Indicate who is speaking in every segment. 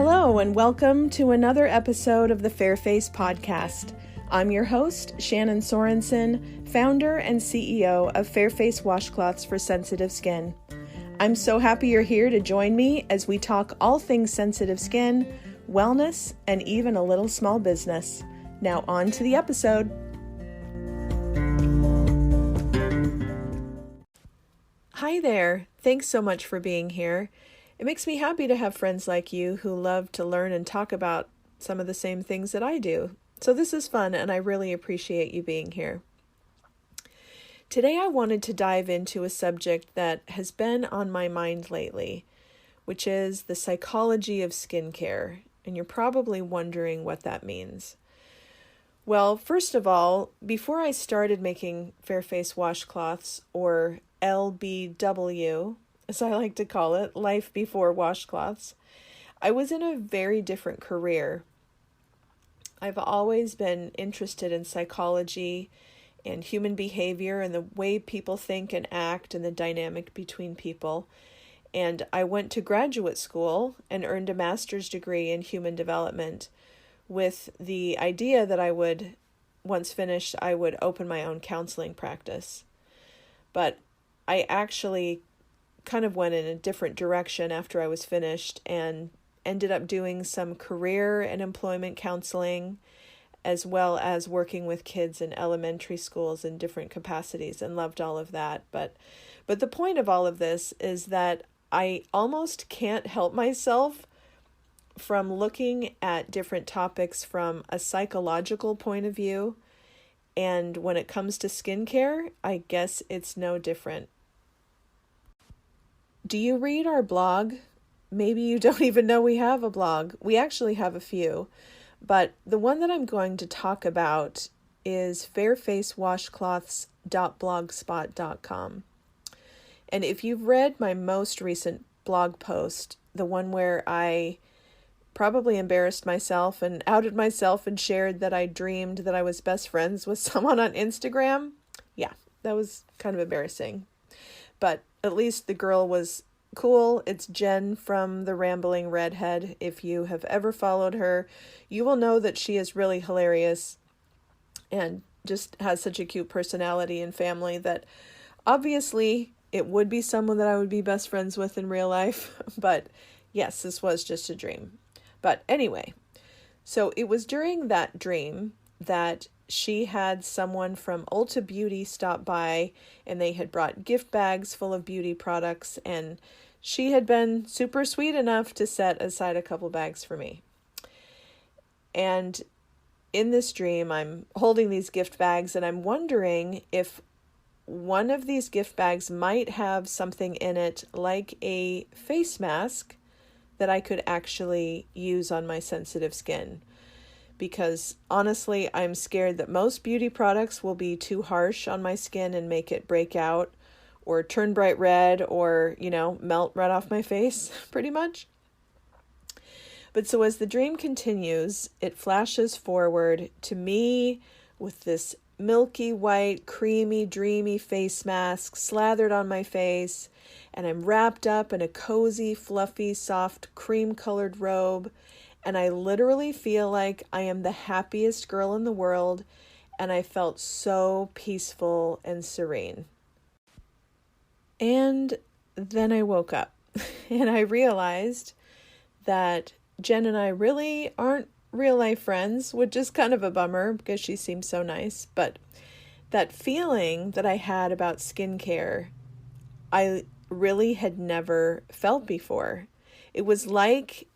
Speaker 1: Hello and welcome to another episode of the Fairface Podcast. I'm your host, Shannon Sorensen, founder and CEO of Fairface Washcloths for sensitive skin. I'm so happy you're here to join me as we talk all things sensitive skin, wellness, and even a little small business. Now on to the episode. Hi there. Thanks so much for being here. It makes me happy to have friends like you who love to learn and talk about some of the same things that I do. So this is fun and I really appreciate you being here. Today I wanted to dive into a subject that has been on my mind lately, which is the psychology of skincare. And you're probably wondering what that means. Well, first of all, before I started making Fairface Washcloths, or LBW, as I like to call it, life before washcloths, I was in a very different career. I've always been interested in psychology and human behavior and the way people think and act and the dynamic between people. And I went to graduate school and earned a master's degree in human development with the idea that I would, once finished, I would open my own counseling practice. But I actually kind of went in a different direction after I was finished and ended up doing some career and employment counseling, as well as working with kids in elementary schools in different capacities, and loved all of that. But the point of all of this is that I almost can't help myself from looking at different topics from a psychological point of view. And when it comes to skincare, I guess it's no different. Do you read our blog? Maybe you don't even know we have a blog. We actually have a few, but the one that I'm going to talk about is fairfacewashcloths.blogspot.com. And if you've read my most recent blog post, the one where I probably embarrassed myself and outed myself and shared that I dreamed that I was best friends with someone on Instagram, yeah, that was kind of embarrassing. But at least the girl was cool. It's Jen from The Rambling Redhead. If you have ever followed her, you will know that she is really hilarious and just has such a cute personality and family that obviously it would be someone that I would be best friends with in real life. But yes, this was just a dream. But anyway, so it was during that dream that she had someone from Ulta Beauty stop by, and they had brought gift bags full of beauty products, and she had been super sweet enough to set aside a couple bags for me. And in this dream, I'm holding these gift bags, and I'm wondering if one of these gift bags might have something in it like a face mask that I could actually use on my sensitive skin. Because honestly, I'm scared that most beauty products will be too harsh on my skin and make it break out or turn bright red or, melt right off my face, pretty much. But so as the dream continues, it flashes forward to me with this milky white, creamy, dreamy face mask slathered on my face, and I'm wrapped up in a cozy, fluffy, soft, cream-colored robe. And I literally feel like I am the happiest girl in the world, and I felt so peaceful and serene. And then I woke up, and I realized that Jen and I really aren't real-life friends, which is kind of a bummer because she seems so nice. But that feeling that I had about skincare, I really had never felt before. It was like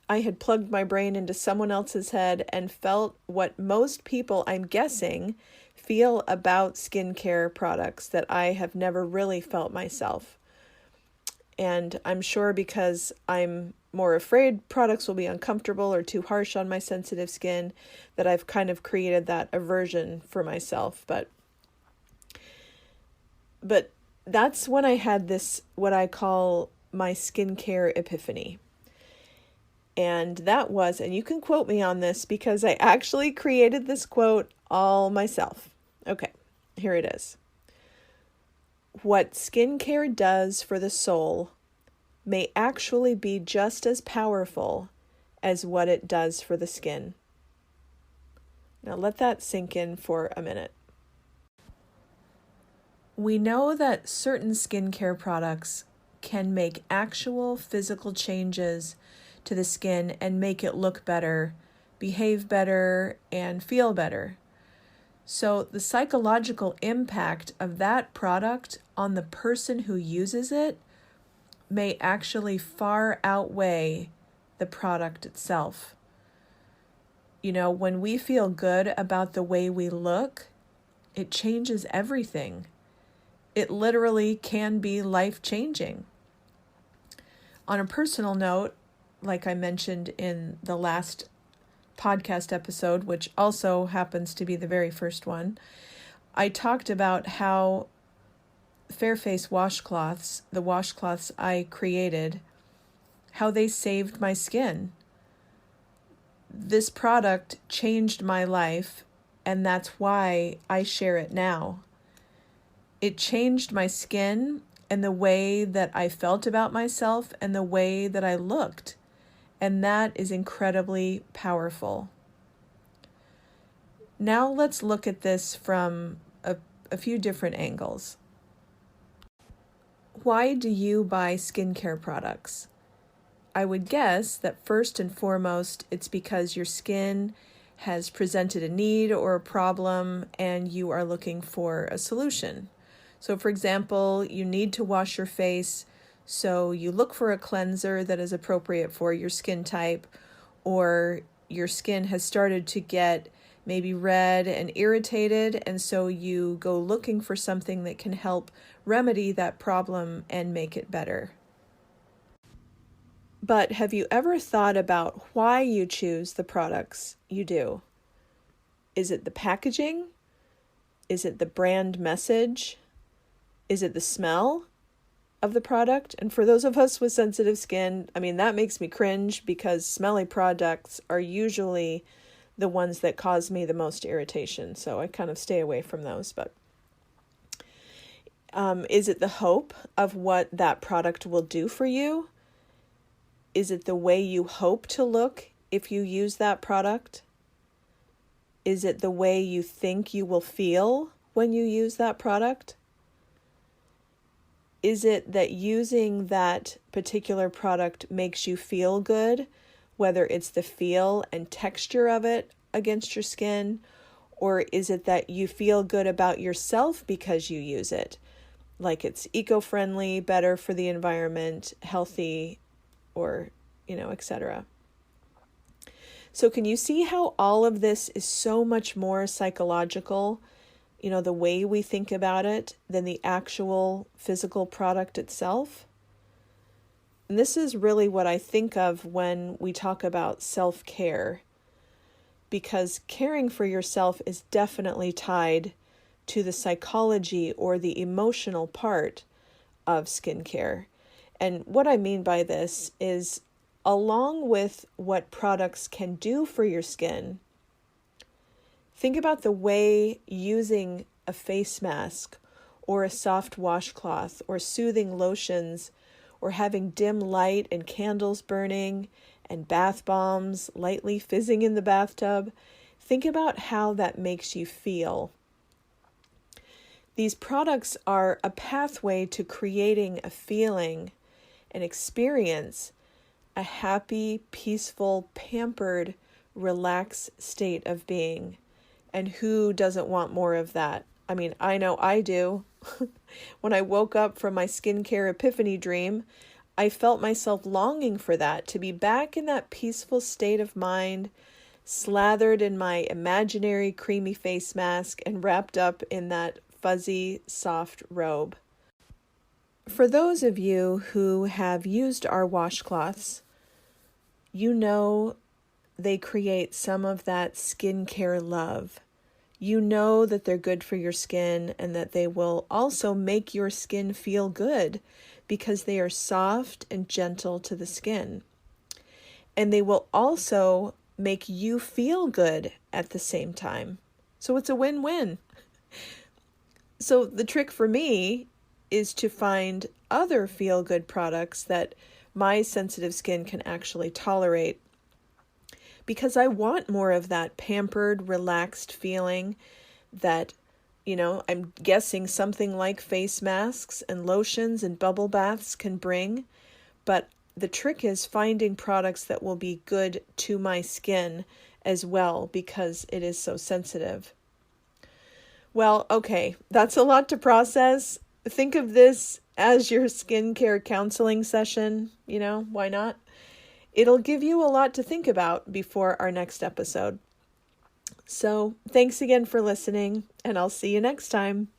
Speaker 1: I had plugged my brain into someone else's head and felt what most people, I'm guessing, feel about skincare products that I have never really felt myself. And I'm sure because I'm more afraid products will be uncomfortable or too harsh on my sensitive skin that I've kind of created that aversion for myself. But that's when I had this, what I call my skincare epiphany. And that was, and you can quote me on this because I actually created this quote all myself. Okay, here it is. What skincare does for the soul may actually be just as powerful as what it does for the skin. Now let that sink in for a minute. We know that certain skincare products can make actual physical changes to the skin and make it look better, behave better, and feel better. So the psychological impact of that product on the person who uses it may actually far outweigh the product itself. You know, when we feel good about the way we look, it changes everything. It literally can be life-changing. On a personal note, like I mentioned in the last podcast episode, which also happens to be the very first one, I talked about how Fairface Washcloths, the washcloths I created, how they saved my skin. This product changed my life, and that's why I share it now. It changed my skin and the way that I felt about myself and the way that I looked. And that is incredibly powerful. Now let's look at this from a few different angles. Why do you buy skincare products? I would guess that first and foremost, it's because your skin has presented a need or a problem and you are looking for a solution. So for example, you need to wash your face, so you look for a cleanser that is appropriate for your skin type, or your skin has started to get maybe red and irritated, and so you go looking for something that can help remedy that problem and make it better. But have you ever thought about why you choose the products you do? Is it the packaging? Is it the brand message? Is it the smell of the product? And for those of us with sensitive skin, that makes me cringe because smelly products are usually the ones that cause me the most irritation. So I kind of stay away from those. But is it the hope of what that product will do for you? Is it the way you hope to look if you use that product? Is it the way you think you will feel when you use that product? Is it that using that particular product makes you feel good, whether it's the feel and texture of it against your skin, or is it that you feel good about yourself because you use it? Like it's eco-friendly, better for the environment, healthy, or, etc. So can you see how all of this is so much more psychological, the way we think about it, than the actual physical product itself? And this is really what I think of when we talk about self-care, because caring for yourself is definitely tied to the psychology or the emotional part of skincare. And what I mean by this is, along with what products can do for your skin, think about the way using a face mask or a soft washcloth or soothing lotions or having dim light and candles burning and bath bombs lightly fizzing in the bathtub. Think about how that makes you feel. These products are a pathway to creating a feeling, an experience, a happy, peaceful, pampered, relaxed state of being. And who doesn't want more of that? I know I do. When I woke up from my Skincare Epiphany dream, I felt myself longing for that, to be back in that peaceful state of mind, slathered in my imaginary creamy face mask and wrapped up in that fuzzy, soft robe. For those of you who have used our washcloths, you know they create some of that skincare love. You know that they're good for your skin and that they will also make your skin feel good because they are soft and gentle to the skin. And they will also make you feel good at the same time. So it's a win-win. So the trick for me is to find other feel-good products that my sensitive skin can actually tolerate because I want more of that pampered, relaxed feeling that, I'm guessing something like face masks and lotions and bubble baths can bring. But the trick is finding products that will be good to my skin as well, because it is so sensitive. Well, okay, that's a lot to process. Think of this as your skincare counseling session, why not? It'll give you a lot to think about before our next episode. So, thanks again for listening, and I'll see you next time.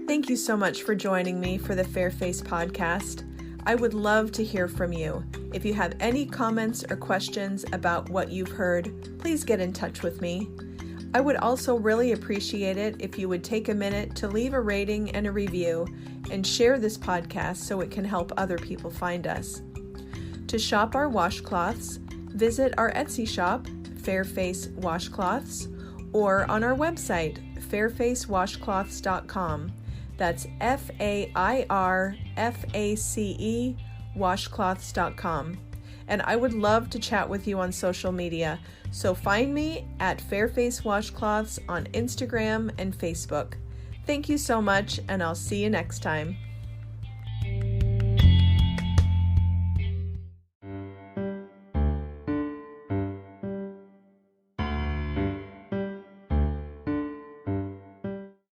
Speaker 1: Thank you so much for joining me for the Fairface Podcast. I would love to hear from you. If you have any comments or questions about what you've heard, please get in touch with me. I would also really appreciate it if you would take a minute to leave a rating and a review and share this podcast so it can help other people find us. To shop our washcloths, visit our Etsy shop, Fairface Washcloths, or on our website, fairfacewashcloths.com. That's FAIRFACE washcloths.com. And I would love to chat with you on social media, so find me at Fairface Washcloths on Instagram and Facebook. Thank you so much, and I'll see you next time.